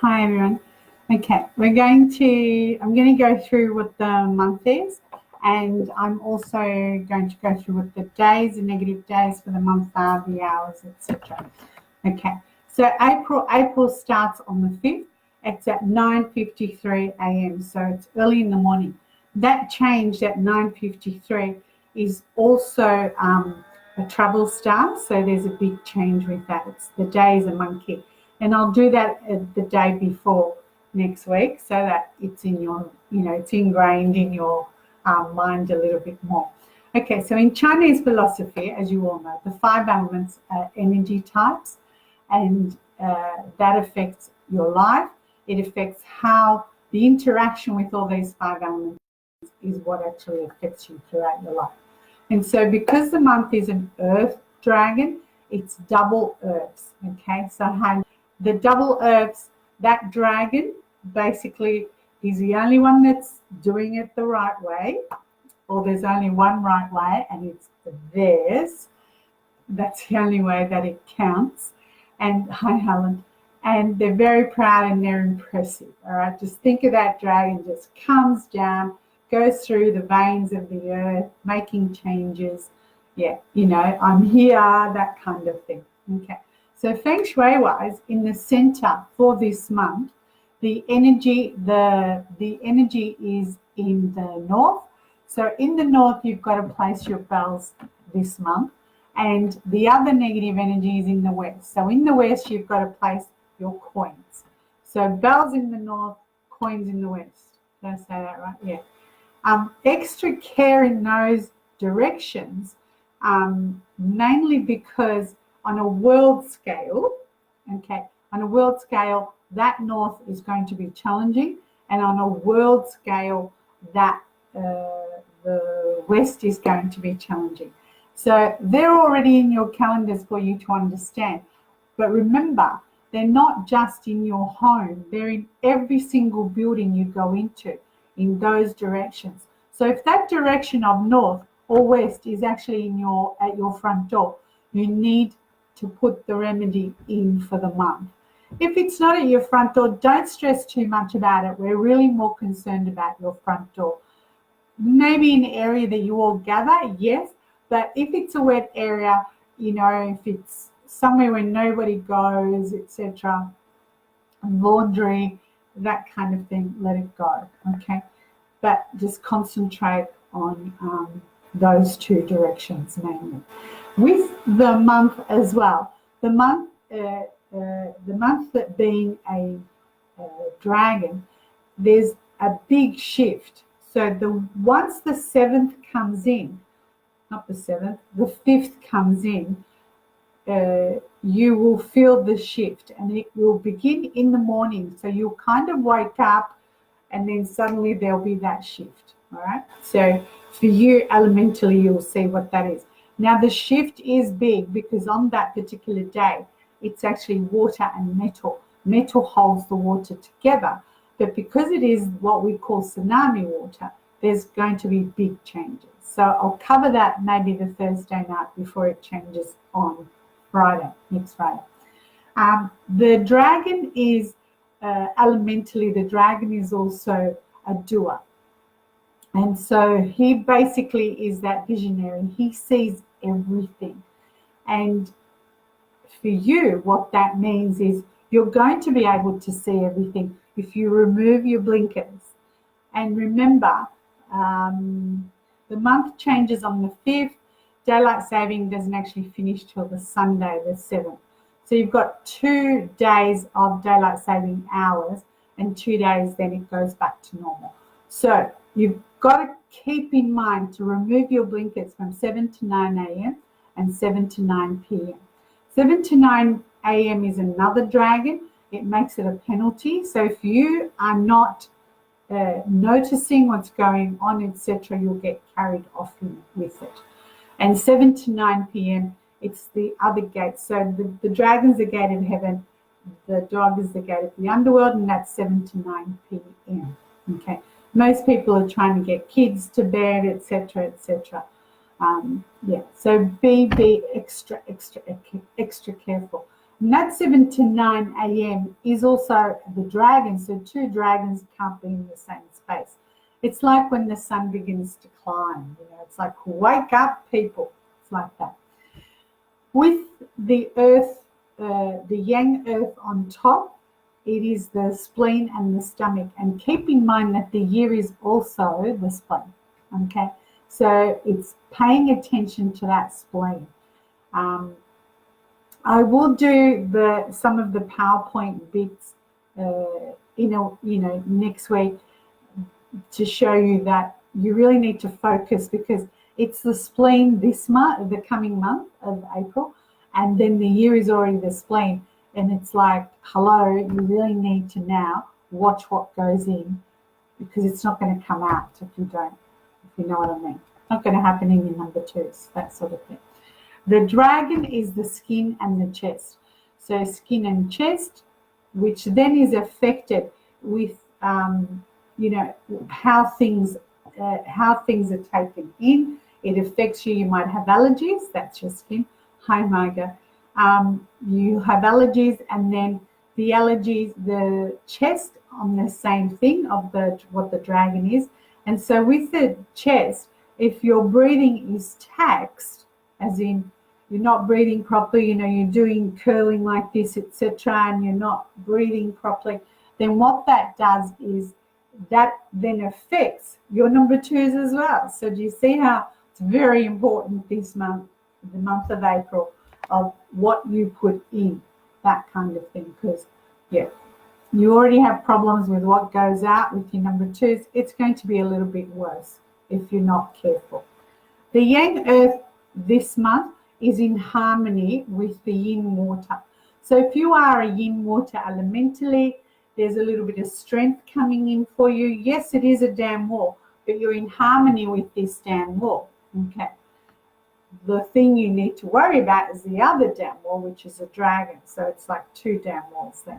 Hi everyone. Okay, I'm going to go through what the month is, and I'm also going to go through what the days, the negative days for the month are, the hours, etc. Okay, so April starts on the 5th. It's at 9:53 a.m., so it's early in the morning. That change at 9:53 is also a travel star, so there's a big change with that. It's the day is a monkey. And I'll do that the day before next week so that it's in your, it's ingrained in your mind a little bit more. Okay, so in Chinese philosophy, as you all know, the 5 elements are energy types, and that affects your life. It affects how the interaction with all these 5 elements is what actually affects you throughout your life. And so because the month is an earth dragon, it's double earths, okay? So the double earths, that dragon basically is the only one that's doing it the right way, or there's only one right way, and it's theirs. That's the only way that it counts. And hi, Helen. And they're very proud and they're impressive, all right? Just think of that dragon just comes down, goes through the veins of the earth, making changes. Yeah, I'm here, that kind of thing, okay? So Feng Shui wise, in the center for this month, the energy is in the north. So in the north, you've got to place your bells this month, and the other negative energy is in the west. So in the west, you've got to place your coins. So bells in the north, coins in the west. Did I say that right? Yeah. Extra care in those directions, mainly because on a world scale, that north is going to be challenging, and on a world scale, that the west is going to be challenging. So they're already in your calendars for you to understand. But remember, they're not just in your home, they're in every single building you go into in those directions. So if that direction of north or west is actually at your front door, you need to put the remedy in for the month. If it's not at your front door, don't stress too much about it. We're really more concerned about your front door. Maybe an area that you all gather, yes, but if it's a wet area, if it's somewhere where nobody goes, etc., laundry, that kind of thing, let it go, okay? But just concentrate on those 2 directions mainly. With the month as well, the month that being a dragon, there's a big shift. So once the 7th comes in, not the 7th, the 5th comes in, you will feel the shift, and it will begin in the morning. So you'll kind of wake up, and then suddenly there'll be that shift, all right? So for you, elementally, you'll see what that is. Now, the shift is big because on that particular day, it's actually water and metal. Metal holds the water together, but because it is what we call tsunami water, there's going to be big changes. So I'll cover that maybe the Thursday night before it changes on Friday, next Friday. The dragon is, elementally, the dragon is also a doer. And so he basically is that visionary. He sees everything. And for you, what that means is you're going to be able to see everything if you remove your blinkers. And remember, the month changes on the 5th. Daylight saving doesn't actually finish till the Sunday, the 7th. So you've got 2 days of daylight saving hours, and 2 days then it goes back to normal. So you've got to keep in mind to remove your blinkers from 7 to 9 a.m. and 7 to 9 p.m. 7 to 9 a.m. is another dragon. It makes it a penalty. So if you are not noticing what's going on, etc., you'll get carried off with it. And 7 to 9 p.m., it's the other gate. So the dragon's the gate of heaven, the dog is the gate of the underworld, and that's 7 to 9 p.m. Okay. Most people are trying to get kids to bed, etc., etc. Yeah. So be extra careful. And that 7 to 9 a.m. is also the dragon. So two dragons can't be in the same space. It's like when the sun begins to climb. It's like, wake up, people. It's like that. With the earth, the yang earth on top, it is the spleen and the stomach. And keep in mind that the year is also the spleen. Okay, so it's paying attention to that spleen. I will do some of the PowerPoint bits, next week to show you that you really need to focus, because it's the spleen this month, the coming month of April, and then the year is already the spleen. And it's like, hello, you really need to now watch what goes in, because it's not going to come out if you don't, if you know what I mean. It's not going to happen in your number twos, that sort of thing. The dragon is the skin and the chest. So skin and chest, which then is affected with, how things are taken in. It affects you. You might have allergies. That's your skin. Hi, Marga. You have allergies, and then the allergies, the chest on the same thing of what the dragon is. And so with the chest, if your breathing is taxed, as in you're not breathing properly, you're doing curling like this, etc., and you're not breathing properly, then what that does is that then affects your number twos as well. So do you see how it's very important this month, the month of April, of what you put in, that kind of thing? Because, you already have problems with what goes out with your number twos. It's going to be a little bit worse if you're not careful. The Yang Earth this month is in harmony with the Yin Water. So if you are a Yin Water elementally, there's a little bit of strength coming in for you. Yes, it is a dam wall, but you're in harmony with this dam wall. Okay. The thing you need to worry about is the other dam wall, which is a dragon. So it's like two dam walls there.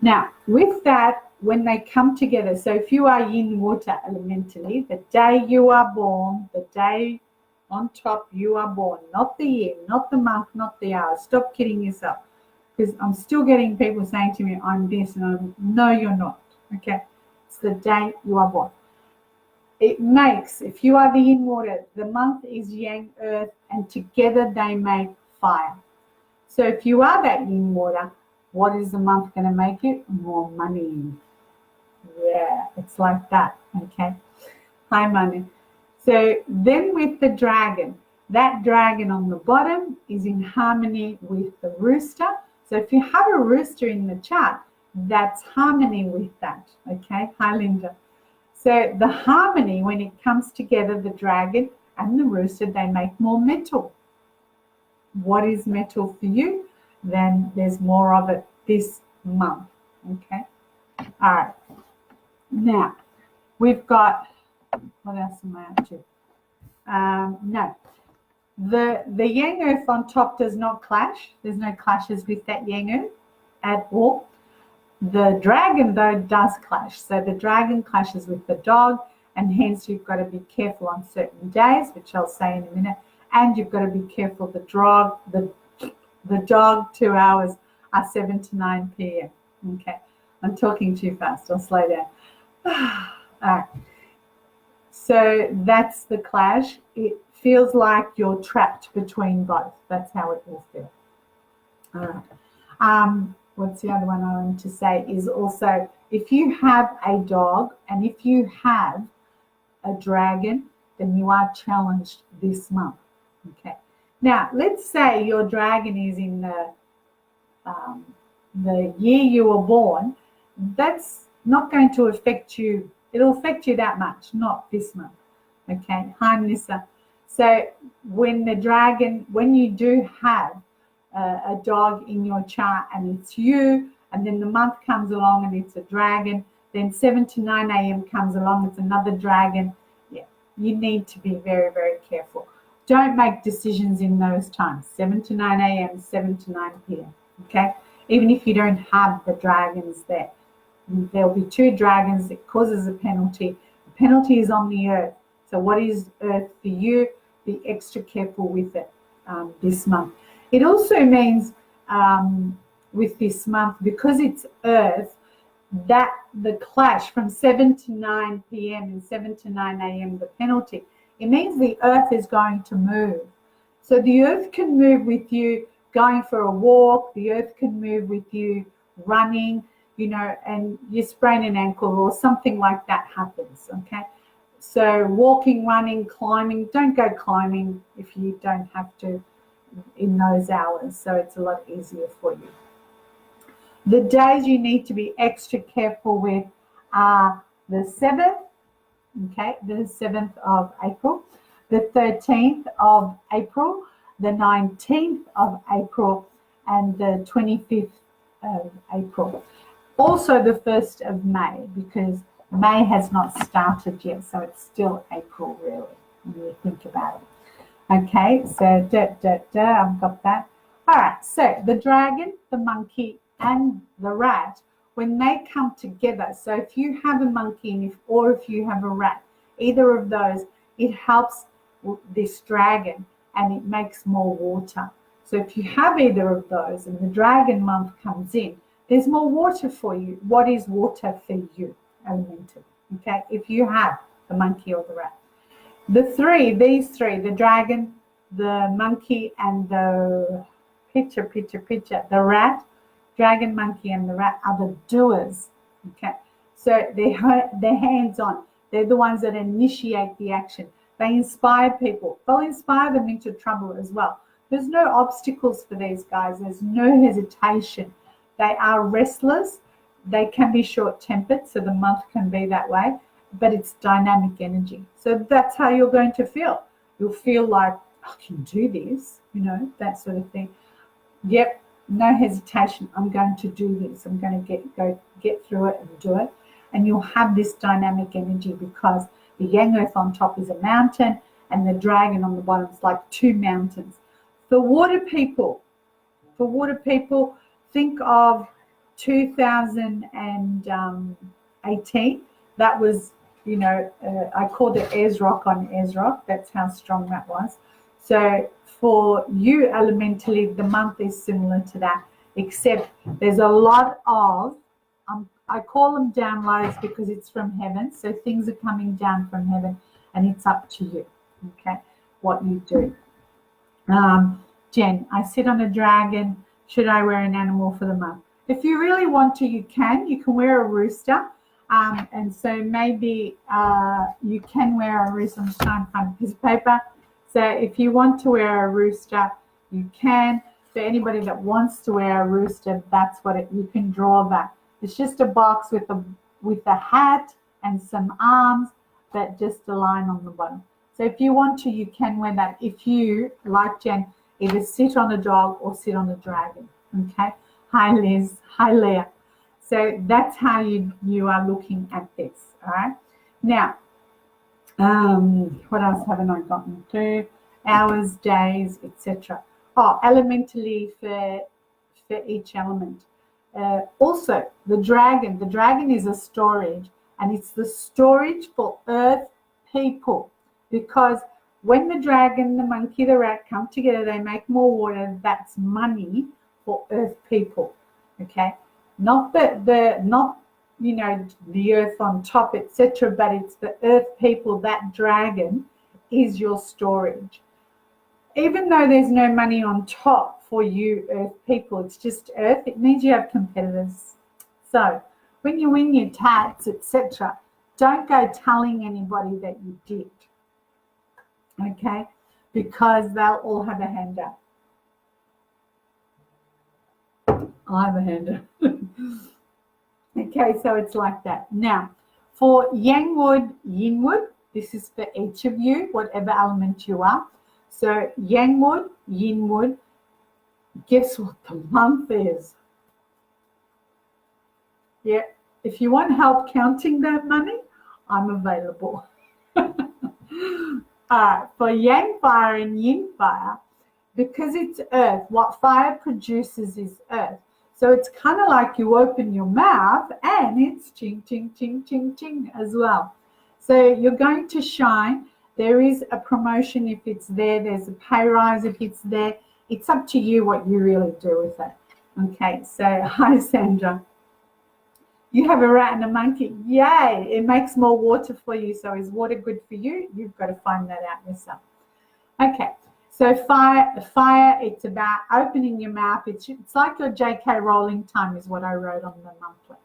Now, with that, when they come together, so if you are Yin Water elementally, the day you are born, the day on top you are born, not the year, not the month, not the hour. Stop kidding yourself, because I'm still getting people saying to me, I'm this, and I'm, no, you're not. Okay, it's the day you are born. It makes, if you are the Yin Water, the month is Yang Earth, and together they make fire. So if you are that Yin Water, what is the month going to make you? More money. Yeah, it's like that. Okay, high money. So then with the dragon, that dragon on the bottom is in harmony with the rooster. So if you have a rooster in the chart, that's harmony with that. Okay, hi Linda. So the harmony, when it comes together, the dragon and the rooster, they make more metal. What is metal for you? Then there's more of it this month. Okay, all right. Now we've got, what else am I up to? No, the Yang Earth on top does not clash. There's no clashes with that Yang Earth at all. The dragon, though, does clash. So the dragon clashes with the dog, and hence you've got to be careful on certain days, which I'll say in a minute. And you've got to be careful. The dog 2 hours are 7 to 9 p.m. Okay, I'm talking too fast. I'll slow down. All right. So that's the clash. It feels like you're trapped between both. That's how it will feel. All right. What's the other one I want to say is also, if you have a dog and if you have a dragon, then you are challenged this month. Okay. Now, let's say your dragon is in the year you were born. That's not going to affect you. It'll affect you that much, not this month. Okay. Hi, Nissa. So when you do have a dog in your chart and it's you, and then the month comes along and it's a dragon, then 7 to 9 a.m. comes along, it's another dragon. Yeah, you need to be very, very careful. Don't make decisions in those times, 7 to 9 a.m., 7 to 9 p.m., okay? Even if you don't have the dragons there. There'll be two dragons. It causes a penalty. The penalty is on the earth. So what is earth for you? Be extra careful with it this month. It also means with this month, because it's earth, that the clash from 7 to 9 p.m. and 7 to 9 a.m., the penalty, it means the earth is going to move. So the earth can move with you going for a walk, the earth can move with you running, and you sprain an ankle or something like that happens, okay? So walking, running, climbing, don't go climbing if you don't have to in those hours, so it's a lot easier for you. The days you need to be extra careful with are the 7th, okay, the 7th of April, the 13th of April, the 19th of April, and the 25th of April. Also the 1st of May, because May has not started yet, so it's still April, really, when you think about it. Okay, so I've got that. All right, so the dragon, the monkey, and the rat, when they come together, so if you have a monkey or if you have a rat, either of those, it helps this dragon and it makes more water. So if you have either of those and the dragon month comes in, there's more water for you. What is water for you? Elemental. Okay, if you have the monkey or the rat. These three, the dragon, the monkey, and the the rat, dragon, monkey, and the rat are the doers. Okay, so they're hands-on. They're the ones that initiate the action. They inspire people. They'll inspire them into trouble as well. There's no obstacles for these guys. There's no hesitation. They are restless. They can be short-tempered, so the month can be that way, but it's dynamic energy. So that's how you're going to feel. You'll feel like, I can do this, that sort of thing. Yep, no hesitation. I'm going to do this. I'm going to get through it and do it. And you'll have this dynamic energy because the yang earth on top is a mountain and the dragon on the bottom is like two mountains. For water people, think of 2018. That was, I called it Ayers Rock on Ayers Rock. That's how strong that was. So for you, elementally, the month is similar to that, except there's a lot of, I call them downloads because it's from heaven. So things are coming down from heaven and it's up to you, okay, what you do. Jen, I sit on a dragon. Should I wear an animal for the month? If you really want to, you can. You can wear a rooster. And so maybe you can wear a rooster. I'm just trying to find a piece of paper. So if you want to wear a rooster, you can. For anybody that wants to wear a rooster, that's what you can draw that. It's just a box with a hat and some arms that just align on the bottom. So if you want to, you can wear that. If you, like Jen, either sit on a dog or sit on a dragon. Okay. Hi Liz. Hi Leah. So that's how you are looking at this. All right. Now, what else haven't I gotten to? Hours, days, etc. Oh, elementally for each element. Also, the dragon is a storage, and it's the storage for earth people, because when the dragon, the monkey, the rat come together, they make more water. That's money for earth people. Okay, not the earth on top, etc., but it's the earth people. That dragon is your storage. Even though there's no money on top for you earth people, it's just earth, it means you have competitors. So when you win your tats, etc., don't go telling anybody that you did, okay, because they'll all have a hand up. I'll have a hand up. Okay, so it's like that. Now, for yang wood, yin wood, this is for each of you, whatever element you are. So yang wood, yin wood, guess what the month is? Yeah, if you want help counting that money, I'm available. For yang fire and yin fire, because it's earth, what fire produces is earth. So it's kind of like you open your mouth and it's ching, ching, ching, ching, ching as well. So you're going to shine. There is a promotion if it's there. There's a pay rise if it's there. It's up to you what you really do with it. Okay, so hi Sandra. You have a rat and a monkey. Yay! It makes more water for you. So is water good for you? You've got to find that out yourself. Okay, so fire. It's about opening your mouth. It's like your J.K. Rowling time is what I wrote on the monthly.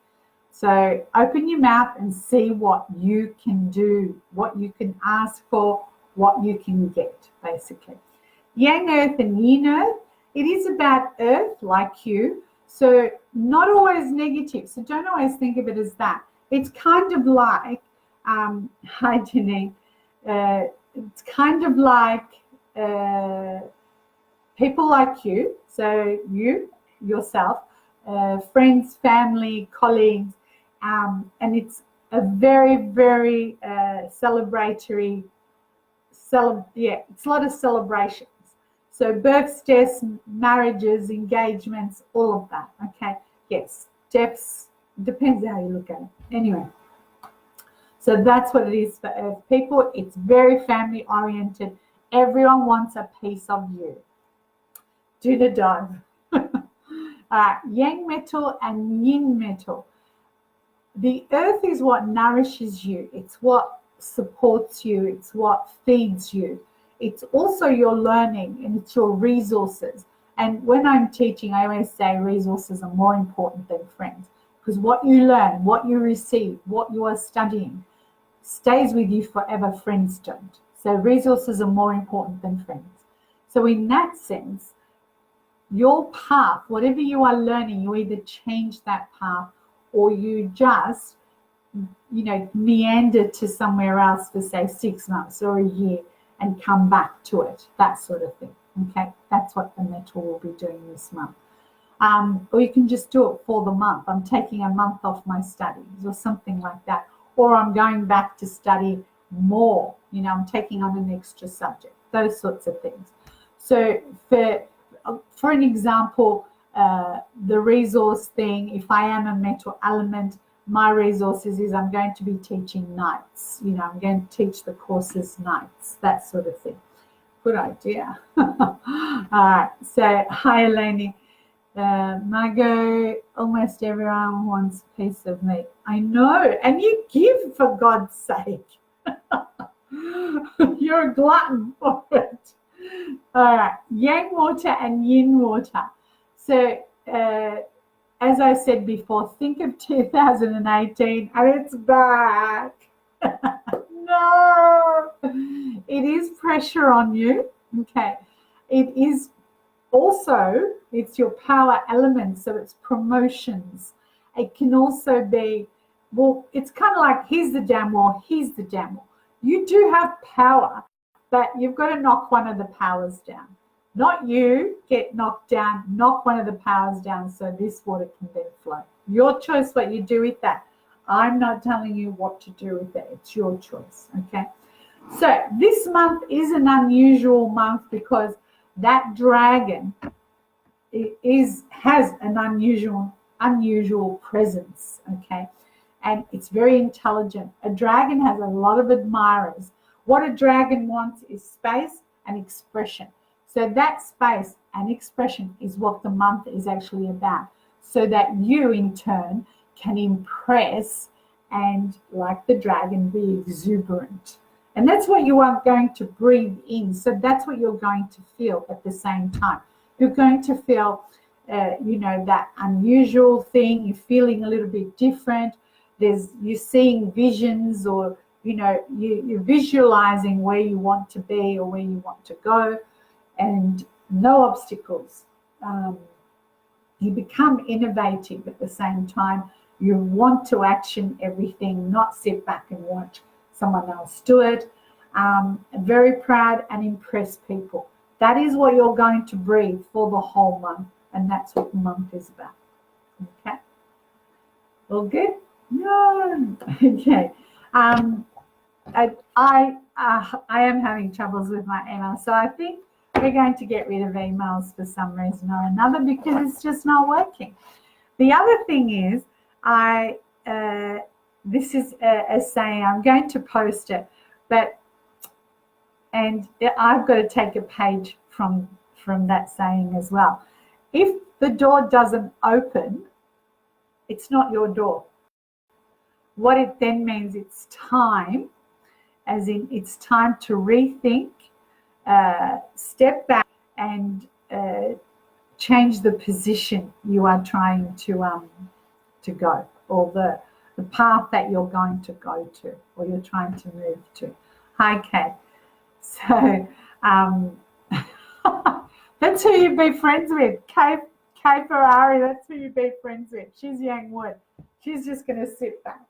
So open your mouth and see what you can do, what you can ask for, what you can get, basically. Yang Earth and Yin Earth. It is about Earth, like you. So not always negative. So don't always think of it as that. It's kind of like, hi Janine, it's kind of like people like you, so you, yourself, friends, family, colleagues, and it's a very, very celebratory, it's a lot of celebrations. So births, deaths, marriages, engagements, all of that, okay? Yes, deaths, depends how you look at it. Anyway, so that's what it is for Earth people. It's very family oriented. Everyone wants a piece of you. Do the dive. Yang metal and yin metal. The earth is what nourishes you. It's what supports you. It's what feeds you. It's also your learning and it's your resources. And when I'm teaching, I always say resources are more important than friends, because what you learn, what you receive, what you are studying stays with you forever. Friends don't. So resources are more important than friends. So in that sense, your path, whatever you are learning, you either change that path or you just, meander to somewhere else for say 6 months or a year and come back to it, that sort of thing. Okay, that's what the metal will be doing this month. Or you can just do it for the month. I'm taking a month off my studies or something like that. Or I'm going back to study more. I'm taking on an extra subject, those sorts of things. So for an example, the resource thing, if I am a metal element, my resources is I'm going to be teaching nights. I'm going to teach the courses nights, that sort of thing. Good idea. All right. So hi, Eleni. Margot, almost everyone wants a piece of me. I know. And you give, for God's sake. You're a glutton for it. All right. Yang water and yin water. So, as I said before, think of 2018 and it's back. No, it is pressure on you. Okay, it is also, it's your power element, so it's promotions. It can also be, well, it's kind of like here's the damn wall, here's the damn wall. You do have power, but you've got to knock one of the powers down. Not you get knocked down, knock one of the powers down so this water can then flow. Your choice what you do with that. I'm not telling you what to do with it. It's your choice, okay? So this month is an unusual month because that dragon has an unusual presence, okay? And it's very intelligent. A dragon has a lot of admirers. What a dragon wants is space and expression. So that space and expression is what the month is actually about, so that you in turn can impress and, like the dragon, be exuberant. And that's what you are going to breathe in. So that's what you're going to feel at the same time. You're going to feel, that unusual thing. You're feeling a little bit different. You're seeing visions, or, you're visualizing where you want to be or where you want to go. And no obstacles. You become innovative at the same time. You want to action everything, not sit back and watch someone else do it. Very proud and impress people. That is what you're going to breathe for the whole month, and that's what the month is about. Okay? All good? No. Okay. I am having troubles with my email, so I think we're going to get rid of emails for some reason or another because it's just not working. The other thing is, this is a saying, I'm going to post it, and I've got to take a page from that saying as well. If the door doesn't open, it's not your door. What it then means, it's time, as in it's time to rethink, step back and change the position you are trying to go, or the path that you're going to go to, or you're trying to move to. Hi, Kate. So that's who you'd be friends with. Kay Ferrari, that's who you'd be friends with. She's Yang Wood. She's just going to sit back.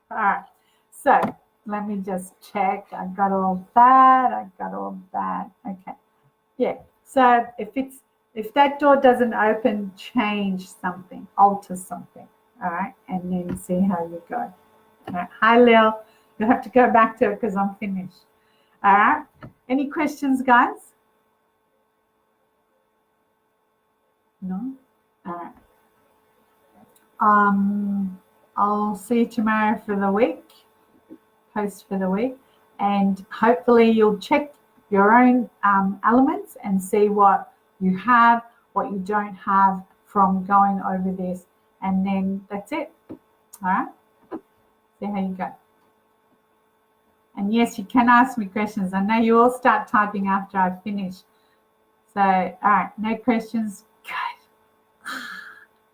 All right. So let me just check. I got all that. Okay. Yeah. So if that door doesn't open, change something, alter something. All right. And then see how you go. All right. Hi, Lil. You'll have to go back to it because I'm finished. All right. Any questions, guys? No? All right. I'll see you tomorrow for the week, post for the week, and hopefully you'll check your own elements and see what you have, what you don't have from going over this, and then that's it. All right? See how you go. And yes, you can ask me questions. I know you all start typing after I finish. So, all right, no questions. Good.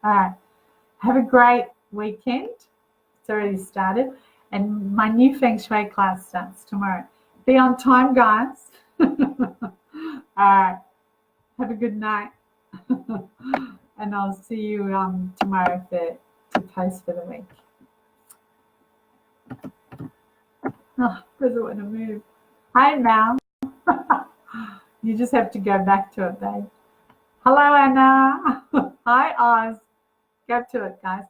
All right. Have a great weekend. It's already started. And my new Feng Shui class starts tomorrow. Be on time, guys. All right. Have a good night. And I'll see you tomorrow to post for the week. Oh, doesn't want to move. Hi, Mal. You just have to go back to it, babe. Hello, Anna. Hi, Oz. Go to it, guys.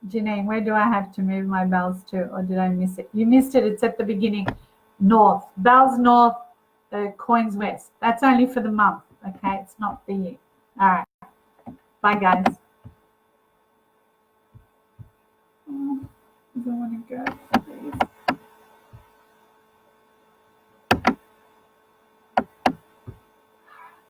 Janine, where do I have to move my bells to, or did I miss it? You missed it. It's at the beginning. North. Bells north, coins west. That's only for the month, okay? It's not for you. All right. Bye, guys. Oh, I don't want to go.